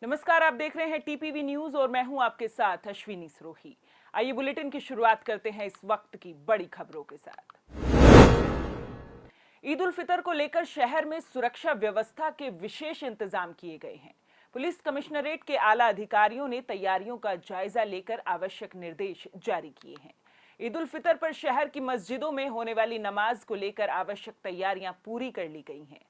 नमस्कार, आप देख रहे हैं टीपीवी न्यूज और मैं हूं आपके साथ अश्विनी सरोही। आइए बुलेटिन की शुरुआत करते हैं इस वक्त की बड़ी खबरों के साथ। ईद उल फितर को लेकर शहर में सुरक्षा व्यवस्था के विशेष इंतजाम किए गए हैं। पुलिस कमिश्नरेट के आला अधिकारियों ने तैयारियों का जायजा लेकर आवश्यक निर्देश जारी किए हैं। ईद उल फितर पर शहर की मस्जिदों में होने वाली नमाज को लेकर आवश्यक तैयारियां पूरी कर ली गई हैं।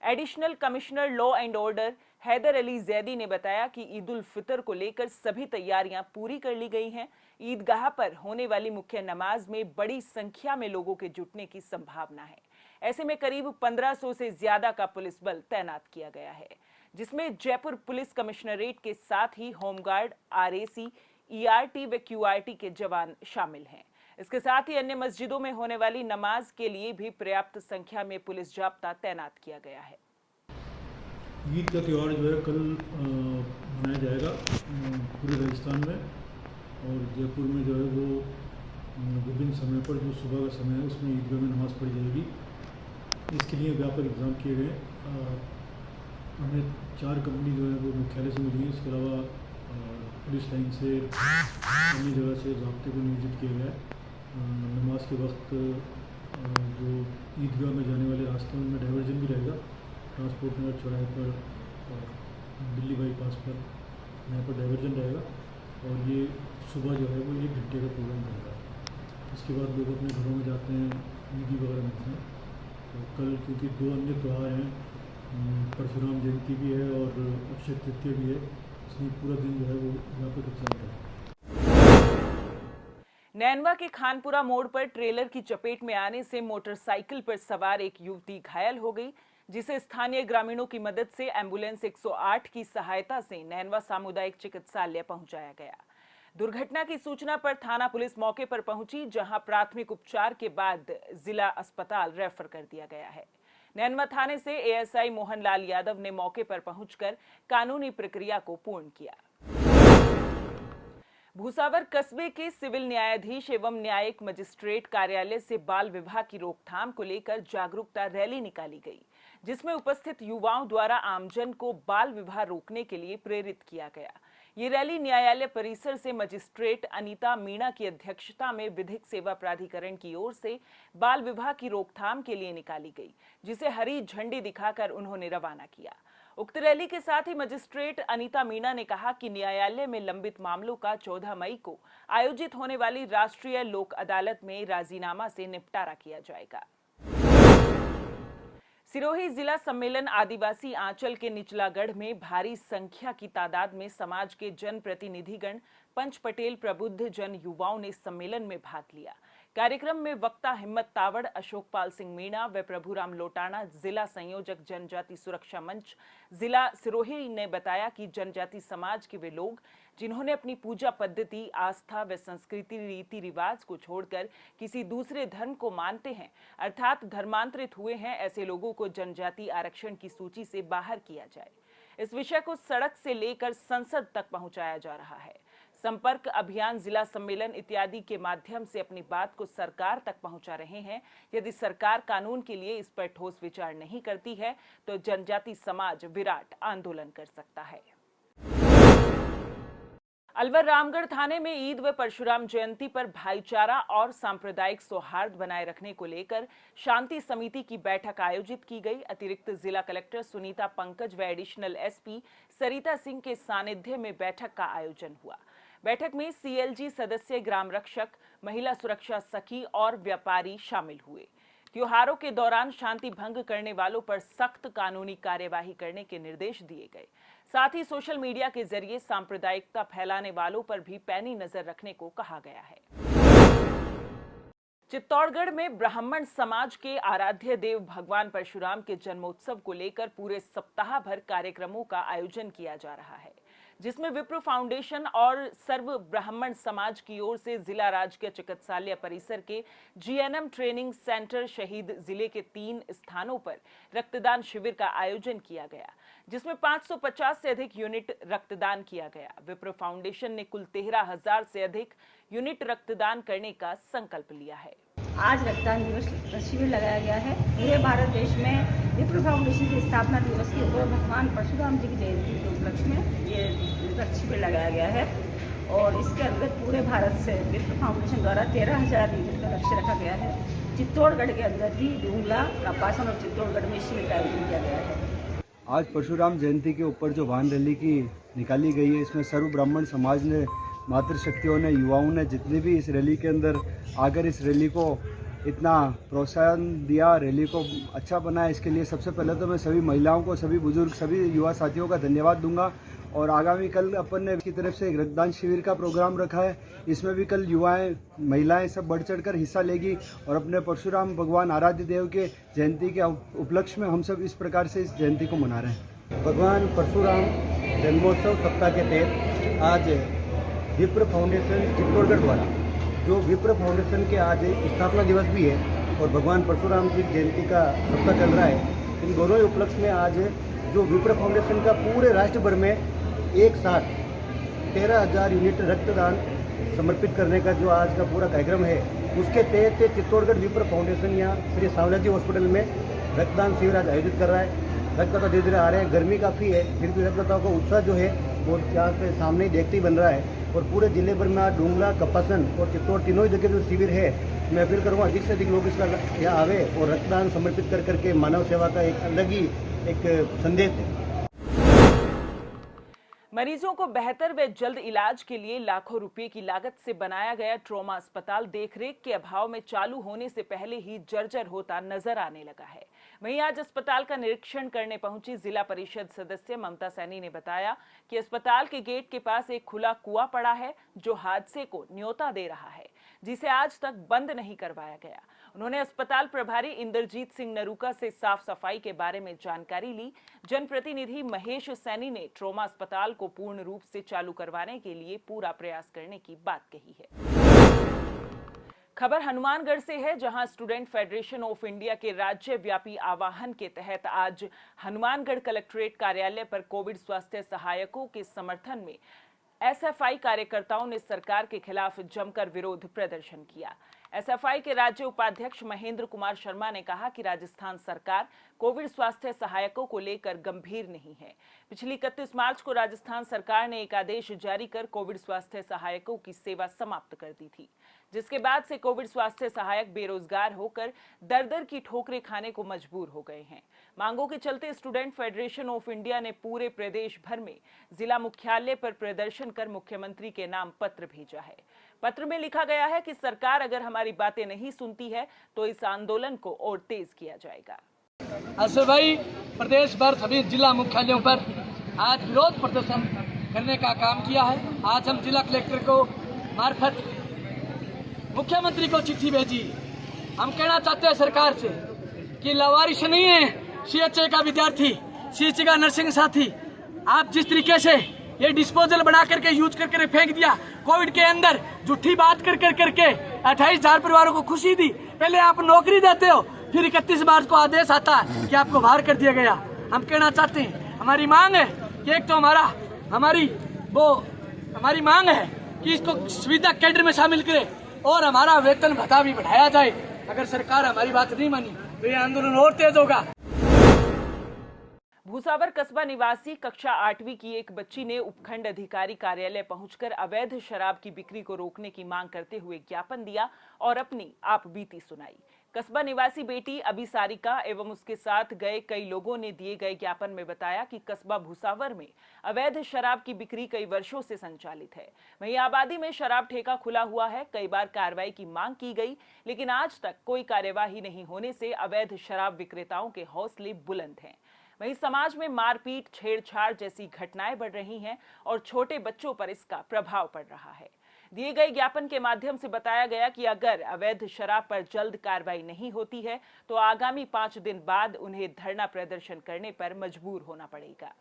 Additional commissioner law and order Haider Ali Zaidi ने बताया कि ईद उल फितर को लेकर सभी तैयारियां पूरी कर ली गई हैं। ईदगाह पर होने वाली मुख्य नमाज में बड़ी संख्या में लोगों के जुटने की संभावना है। ऐसे में करीब 1500 से ज्यादा का पुलिस बल तैनात किया गया है, जिसमें जयपुर पुलिस कमिश्नरेट के साथ ही होमगार्ड, आरएसी, ईआरटी व क्यूआरटी के जवान शामिल हैं। इसके साथ ही अन्य मस्जिदों में होने वाली नमाज के लिए भी पर्याप्त संख्या में पुलिस जाब्ता तैनात किया गया है। ईद का त्यौहार जो है कल मनाया जाएगा पूरे राजस्थान में, और जयपुर में जो है वो विभिन्न समय पर जो सुबह का समय है उसमें ईदगाह में नमाज़ पढ़ी जाएगी। इसके लिए व्यापक इंतजाम किए गए। हमें 4 कंपनी जो है वो मुख्यालय से मिली है। इसके अलावा पुलिस लाइन से अन्य जगह से ज़ाब्ते को नियोजित किया गया है। नमाज के वक्त जो ईदगाह में जाने वाले रास्तों में डाइवर्जन भी रहेगा। ट्रांसपोर्ट नगर चौराहे पर और दिल्ली बाईपास पर यहाँ पर डाइवर्जन रहेगा, और ये सुबह जो है वो 1 घंटे का प्रोग्राम रहेगा। इसके बाद लोग अपने घरों में जाते हैं, ईदी वगैरह मिलते हैं। तो कल क्योंकि 2 अन्य त्यौहार हैं, परशुराम जयंती भी है और अक्षय तृतीया भी है, इसलिए पूरा दिन जो है वो व्यापक इंतजाम रहेगा। नैनवा के खानपुरा मोड़ पर ट्रेलर की चपेट में आने से मोटरसाइकिल पर सवार एक युवती घायल हो गई, जिसे स्थानीय ग्रामीणों की मदद से एम्बुलेंस 108 की सहायता से नैनवा सामुदायिक चिकित्सालय पहुंचाया गया। दुर्घटना की सूचना पर थाना पुलिस मौके पर पहुंची, जहां प्राथमिक उपचार के बाद जिला अस्पताल रेफर कर दिया गया है। नैनवा थाने से एएसआई मोहनलाल यादव ने मौके पर पहुंचकर कानूनी प्रक्रिया को पूर्ण किया। भूसावर कस्बे के सिविल न्यायाधीश एवं न्यायिक मजिस्ट्रेट कार्यालय से बाल विवाह की रोकथाम को लेकर जागरूकता रैली निकाली गई, जिसमें उपस्थित युवाओं द्वारा आमजन को बाल विवाह रोकने के लिए प्रेरित किया गया। ये रैली न्यायालय परिसर से मजिस्ट्रेट अनीता मीणा की अध्यक्षता में विधिक सेवा प्राधिकरण की ओर से बाल विवाह की रोकथाम के लिए निकाली गई, जिसे हरी झंडी दिखाकर उन्होंने रवाना किया। उक्त रैली के साथ ही मजिस्ट्रेट अनीता मीणा ने कहा कि न्यायालय में लंबित मामलों का 14 मई को आयोजित होने वाली राष्ट्रीय लोक अदालत में राजीनामा से निपटारा किया जाएगा। सिरोही जिला सम्मेलन आदिवासी आंचल के निचलागढ़ में भारी संख्या की तादाद में समाज के जनप्रतिनिधिगण, पंच पटेल, प्रबुद्ध जन युवाओं ने सम्मेलन में भाग लिया। कार्यक्रम में वक्ता हिम्मत तावड़, अशोकपाल सिंह मीणा व प्रभुराम लोटाना, जिला संयोजक जनजाति सुरक्षा मंच जिला सिरोही ने बताया कि जनजाति समाज के वे लोग जिन्होंने अपनी पूजा पद्धति, आस्था व संस्कृति, रीति रिवाज को छोड़कर किसी दूसरे धर्म को मानते हैं, अर्थात धर्मांतरित हुए हैं, ऐसे लोगों को जनजाति आरक्षण की सूची से बाहर किया जाए। इस विषय को सड़क से लेकर संसद तक पहुंचाया जा रहा है। संपर्क अभियान, जिला सम्मेलन इत्यादि के माध्यम से अपनी बात को सरकार तक पहुंचा रहे हैं। यदि सरकार कानून के लिए इस पर ठोस विचार नहीं करती है तो जनजाति समाज विराट आंदोलन कर सकता है। अलवर रामगढ़ थाने में ईद व परशुराम जयंती पर भाईचारा और सांप्रदायिक सौहार्द बनाए रखने को लेकर शांति समिति की बैठक आयोजित की गई। अतिरिक्त जिला कलेक्टर सुनीता पंकज व एडिशनल एसपी सरिता सिंह के सानिध्य में बैठक का आयोजन हुआ। बैठक में सीएलजी सदस्य, ग्राम रक्षक, महिला सुरक्षा सखी और व्यापारी शामिल हुए। त्योहारों के दौरान शांति भंग करने वालों पर सख्त कानूनी कार्यवाही करने के निर्देश दिए गए। साथ ही सोशल मीडिया के जरिए सांप्रदायिकता फैलाने वालों पर भी पैनी नजर रखने को कहा गया है। चित्तौड़गढ़ में ब्राह्मण समाज के आराध्य देव भगवान परशुराम के जन्मोत्सव को लेकर पूरे सप्ताह भर कार्यक्रमों का आयोजन किया जा रहा है, जिसमें विप्रो फाउंडेशन और सर्व ब्राह्मण समाज की ओर से जिला राजकीय चिकित्सालय परिसर के जीएनएम ट्रेनिंग सेंटर शहीद जिले के 3 स्थानों पर रक्तदान शिविर का आयोजन किया गया, जिसमें 550 से अधिक यूनिट रक्तदान किया गया। विप्रो फाउंडेशन ने कुल 13,000 से अधिक यूनिट रक्तदान करने का संकल्प लिया है। आज रक्तदान दिवस शिविर लगाया गया है। पूरे भारत देश में विप्रो फाउंडेशन की स्थापना दिवस के ऊपर भगवान परशुराम जी की जयंती के उपलक्ष्य में ये रक्त शिविर लगाया गया है और इसके अंतर्गत पूरे भारत से विप्र फाउंडेशन द्वारा 13,000 यूनिट का लक्ष्य रखा गया है। चित्तौड़गढ़ के अंदर भी डूंगला, कपासन और चित्तौड़गढ़ में शिविर का आयोजन किया गया है। आज परशुराम जयंती के ऊपर जो वाहन रैली की निकाली गई है, इसमें सर्व ब्राह्मण समाज ने, मातृशक्तियों ने, युवाओं ने जितने भी इस रैली के अंदर आकर इस रैली को इतना प्रोत्साहन दिया, रैली को अच्छा बनाया, इसके लिए सबसे पहले तो मैं सभी महिलाओं को, सभी बुजुर्ग, सभी युवा साथियों का धन्यवाद दूंगा। और आगामी कल अपन ने की तरफ से एक रक्तदान शिविर का प्रोग्राम रखा है, इसमें भी कल युवाएं, महिलाएं सब बढ़ चढ़कर हिस्सा लेगी और अपने परशुराम भगवान आराध्य देव के जयंती के उपलक्ष्य में हम सब इस प्रकार से इस जयंती को मना रहे हैं। भगवान परशुराम जन्मोत्सव सप्ताह के तहत आज विप्र फाउंडेशन चित्तौड़गढ़ द्वारा, जो विप्र फाउंडेशन के आज स्थापना दिवस भी है और भगवान परशुराम जी जयंती का सप्ताह चल रहा है, इन दोनों ही उपलक्ष्य में आज जो विप्र फाउंडेशन का पूरे राष्ट्र भर में एक साथ 13,000 यूनिट रक्तदान समर्पित करने का जो आज का पूरा कार्यक्रम है, उसके तहत चित्तौड़गढ़ विप्र फाउंडेशन यहाँ श्री सांवलाजी हॉस्पिटल में रक्तदान शिविर आज आयोजित कर रहा है। रक्तदाता धीरे धीरे आ रहे हैं, गर्मी काफ़ी है, फिर भी रक्तदाताओं का उत्साह जो है वो यहाँ पे सामने ही देखते ही बन रहा है। और पूरे जिले भर में आज डूंगला, कपासन और चित्तौड़ तीनों ही जगह जो शिविर है, मैं अपील करूँगा अधिक से अधिक लोग इसका यहाँ आवे और रक्तदान समर्पित कर करके मानव सेवा का एक अलग ही एक संदेश है। मरीजों को बेहतर व जल्द इलाज के लिए लाखों रुपए की लागत से बनाया गया ट्रॉमा अस्पताल देखरेख के अभाव में चालू होने से पहले ही जर्जर होता नजर आने लगा है। वहीं आज अस्पताल का निरीक्षण करने पहुंची जिला परिषद सदस्य ममता सैनी ने बताया कि अस्पताल के गेट के पास एक खुला कुआं पड़ा है जो हादसे को न्योता दे रहा है, जिसे आज तक बंद नहीं करवाया गया। उन्होंने अस्पताल प्रभारी इंद्रजीत सिंह नरूका से साफ सफाई के बारे में जानकारी ली। जनप्रतिनिधि महेश सैनी ने ट्रॉमा अस्पताल को पूर्ण रूप से चालू करवाने के लिए पूरा प्रयास करने की बात कही है। खबर हनुमानगढ़ से है, जहां स्टूडेंट फेडरेशन ऑफ इंडिया के राज्यव्यापी आह्वान के तहत आज हनुमानगढ़ कलेक्ट्रेट कार्यालय पर कोविड स्वास्थ्य सहायकों के समर्थन में एसएफआई कार्यकर्ताओं ने सरकार के खिलाफ जमकर विरोध प्रदर्शन किया। एसएफआई के राज्य उपाध्यक्ष महेंद्र कुमार शर्मा ने कहा कि राजस्थान सरकार कोविड स्वास्थ्य सहायकों को लेकर गंभीर नहीं है। पिछली 31 मार्च को राजस्थान सरकार ने एक आदेश जारी कर कोविड स्वास्थ्य सहायकों की सेवा समाप्त कर दी थी, जिसके बाद से कोविड स्वास्थ्य सहायक बेरोजगार होकर दर-दर की ठोकरें खाने को मजबूर हो गए हैं। मांगों के चलते स्टूडेंट फेडरेशन ऑफ इंडिया ने पूरे प्रदेश भर में जिला मुख्यालय पर प्रदर्शन कर मुख्यमंत्री के नाम पत्र भेजा है। पत्र में लिखा गया है कि सरकार अगर हमारी बातें नहीं सुनती है तो इस आंदोलन को और तेज किया जाएगा। भाई प्रदेश भर सभी जिला मुख्यालयों पर आज विरोध प्रदर्शन करने का काम किया है। आज हम जिला कलेक्टर को मार्फत मुख्यमंत्री को चिट्ठी भेजी। हम कहना चाहते हैं सरकार से कि लावारिश नहीं है सीएचए का विद्यार्थी, सीएचए का नर्सिंग साथी। आप जिस तरीके से ये डिस्पोजल बना करके यूज करके फेंक दिया, कोविड के अंदर झूठी बात कर करके 28,000 परिवारों को खुशी दी। पहले आप नौकरी देते हो, फिर 31 मार्च को आदेश आता है कि आपको बाहर कर दिया गया। हम कहना चाहते हैं, हमारी मांग है कि एक तो हमारी मांग है कि इसको सुविधा कैडर में शामिल करे और हमारा वेतन भत्ता भी बढ़ाया जाए। अगर सरकार हमारी बात नहीं मानी तो ये आंदोलन और तेज होगा। भूसावर कस्बा निवासी कक्षा 8वीं की एक बच्ची ने उपखंड अधिकारी कार्यालय पहुंचकर अवैध शराब की बिक्री को रोकने की मांग करते हुए ज्ञापन दिया और अपनी आप बीती सुनाई। कस्बा निवासी बेटी अभिसारिका एवं उसके साथ गए कई लोगों ने दिए गए ज्ञापन में बताया कि कस्बा भूसावर में अवैध शराब की बिक्री कई वर्षों से संचालित है। वहीं आबादी में शराब ठेका खुला हुआ है। कई बार कार्रवाई की मांग की गई, लेकिन आज तक कोई कार्यवाही नहीं होने से अवैध शराब विक्रेताओं के हौसले बुलंद हैं। वहीं समाज में मारपीट, छेड़छाड़ जैसी घटनाएं बढ़ रही हैं और छोटे बच्चों पर इसका प्रभाव पड़ रहा है। दिए गए ज्ञापन के माध्यम से बताया गया कि अगर अवैध शराब पर जल्द कार्रवाई नहीं होती है तो आगामी 5 दिन बाद उन्हें धरना प्रदर्शन करने पर मजबूर होना पड़ेगा।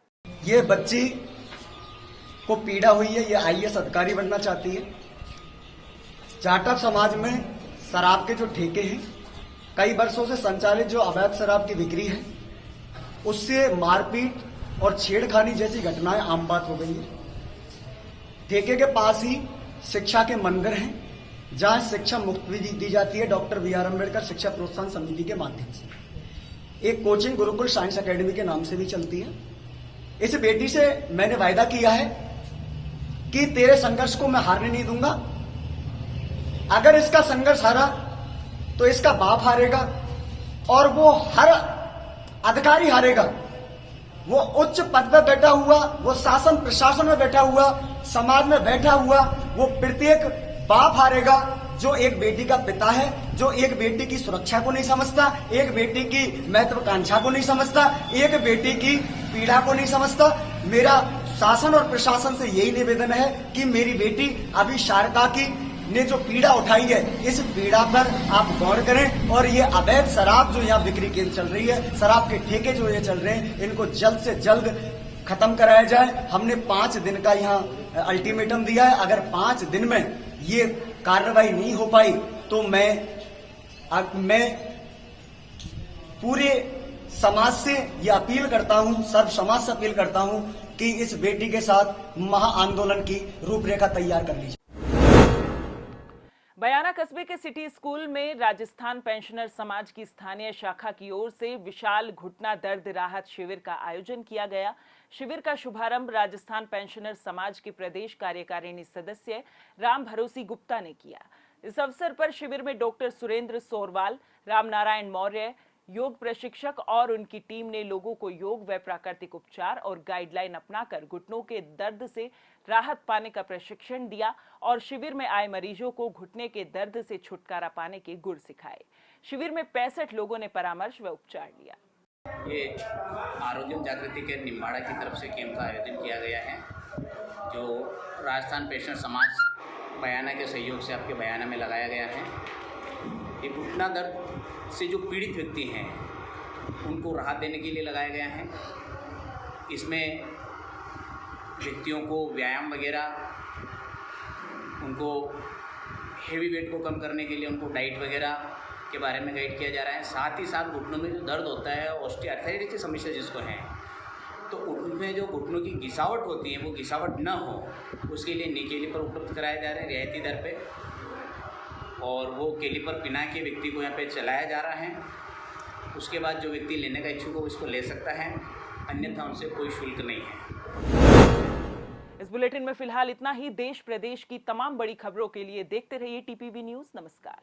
ये बच्ची को पीड़ा हुई है, ये आईएएस अधिकारी बनना चाहती है। जाटव समाज में शराब के जो ठेके हैं, कई वर्षों से संचालित जो अवैध शराब की बिक्री है, उससे मारपीट और छेड़खानी जैसी घटनाएं आम बात हो गई है। ठेके के पास ही शिक्षा के मंदिर हैं, जहां शिक्षा मुफ्त भी दी जाती है डॉक्टर बी.आर. अम्बेडकर शिक्षा प्रोत्साहन समिति के माध्यम से। एक कोचिंग गुरुकुल साइंस एकेडमी के नाम से भी चलती है। इस बेटी से मैंने वायदा किया है कि तेरे संघर्ष को मैं हारने नहीं दूंगा। अगर इसका संघर्ष हारा तो इसका बाप हारेगा और वो हर अधिकारी हारेगा। वो उच्च पद पर बैठा हुआ, वो शासन प्रशासन में बैठा हुआ, समाज में बैठा हुआ, वो प्रत्येक बाप हारेगा जो एक बेटी का पिता है, जो एक बेटी की सुरक्षा को नहीं समझता, एक बेटी की महत्वाकांक्षा को नहीं समझता, एक बेटी की पीड़ा को नहीं समझता। मेरा शासन और प्रशासन से यही निवेदन है कि मेरी बेटी अभी शारदा की ने जो पीड़ा उठाई है, इस पीड़ा पर आप गौर करें और ये अवैध शराब जो यहाँ बिक्री केंद्र चल रही है, शराब के ठेके जो ये चल रहे हैं, इनको जल्द से जल्द खत्म कराया जाए। हमने 5 दिन का यहाँ अल्टीमेटम दिया है। अगर 5 दिन में ये कार्रवाई नहीं हो पाई तो मैं पूरे समाज से ये अपील करता हूँ, सर्व समाज से अपील करता हूँ कि इस बेटी के साथ महाआंदोलन की रूपरेखा तैयार कर लीजिए। बयाना कस्बे के सिटी स्कूल में राजस्थान पेंशनर समाज की स्थानीय शाखा की ओर से विशाल घुटना दर्द राहत शिविर का आयोजन किया गया। शिविर का शुभारंभ राजस्थान पेंशनर समाज के प्रदेश कार्यकारिणी सदस्य राम भरोसी गुप्ता ने किया। इस अवसर पर शिविर में डॉक्टर सुरेंद्र सोरवाल, रामनारायण मौर्य, योग प्रशिक्षक और उनकी टीम ने लोगों को योग व प्राकृतिक उपचार और गाइडलाइन अपनाकर घुटनों के दर्द से राहत पाने का प्रशिक्षण दिया और शिविर में आए मरीजों को घुटने के दर्द से छुटकारा पाने के गुर सिखाए। शिविर में 65 लोगों ने परामर्श व उपचार लिया। ये आरोग्य जागृति के निम्बाड़ा की तरफ से कैंप का आयोजन किया गया है, जो राजस्थान पेंशनर समाज बयाना के सहयोग से आपके बयाना में लगाया गया है। ये घुटना दर्द से जो पीड़ित व्यक्ति हैं उनको राहत देने के लिए लगाया गया है। इसमें व्यक्तियों को व्यायाम वगैरह, उनको हेवी वेट को कम करने के लिए उनको डाइट वगैरह के बारे में गाइड किया जा रहा है। साथ ही साथ घुटनों में जो दर्द होता है, ऑस्टियोआर्थराइटिस की समस्या जिसको है, तो उनमें जो घुटनों की घिसावट होती है वो घिसावट न हो, उसके लिए नी कैलिपर उपलब्ध कराए जा रहे हैं रियायती दर पे, और वो कैलिपर पिना के व्यक्ति को यहाँ पे चलाया जा रहा है। उसके बाद जो व्यक्ति लेने का इच्छुक हो उसको ले सकता है, अन्यथा उनसे कोई शुल्क नहीं है। इस बुलेटिन में फिलहाल इतना ही। देश प्रदेश की तमाम बड़ी खबरों के लिए देखते रहिए टीपीवी न्यूज़। नमस्कार।